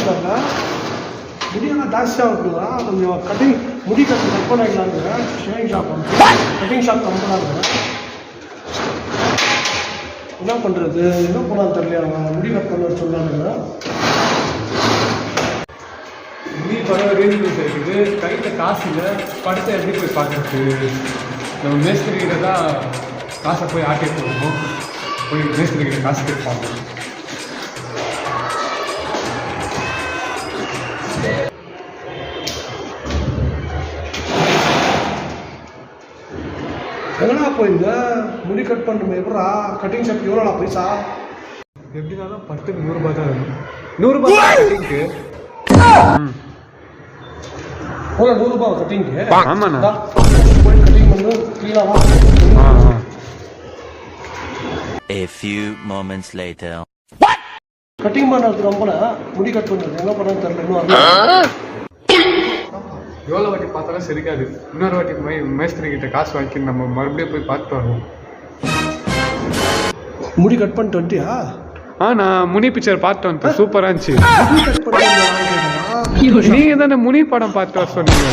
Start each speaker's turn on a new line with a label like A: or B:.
A: தெரியல, முடியெல்லாம் ஜாஸ்தியாக இருக்குதா, கொஞ்சம் கட்டிங் முடி கட் பண்ணிக்கலான்னு ஷேவிங் ஷாப் கட்டிங் ஷாப் கம்பெனியாக என்ன பண்ணுறது, என்ன பண்ணான்னு தெரியல. அவங்க முடி கட் பண்ண சொன்னாங்க.
B: முடி படம் ரேஞ்சில் இருக்குது, கையில் காசு இல்லை, படத்தை எப்படி போய் பார்க்குறது? நம்ம மேஸ்திரிகிட்ட தான் காசை போய் ஆட்டே போடணும், போய் மேஸ்திரிகிட்ட காசு கேட்பாங்க.
A: எங்கடா போயிருந்த முடி கட் பண்ணுமே எப்படா கட்டிங் ஷாப் எவ்வளோடா பைசா?
B: எப்படினாலும் 10க்கு 100 ரூபா தான் இருக்கும். 100 ரூபா கட்டிங்க்கு.
A: எவ்வளோ 100 ரூபா கட்டிங்க்கு?
B: ஆமாண்ணா.
A: போய் கட்டிங் பண்ணு க்ளீனாக.
C: A few moments later.
A: Cutting பண்ணுறது ரொம்பல, முடி கட் பண்ணுறது என்ன பண்ணான்னு தெரியல. இன்னும்
B: எவ்வளோ வாட்டி பார்த்தாலும் சரிக்காது. இன்னொரு வாட்டி மேஸ்திரி கிட்ட காசு வாங்கி நம்ம மறுபடியும் போய் பார்த்துட்டு வருவோம்.
A: முடி கட் பண்ணிட்டு வந்துட்டியா?
B: நான் முனி பிக்சர் பார்த்துட்டு வந்துட்டேன், சூப்பராக இருந்துச்சு.
A: முடி கட் பண்ணிட்டு
B: நீங்க தானே முனி படம் பார்த்து வர சொன்னீங்க.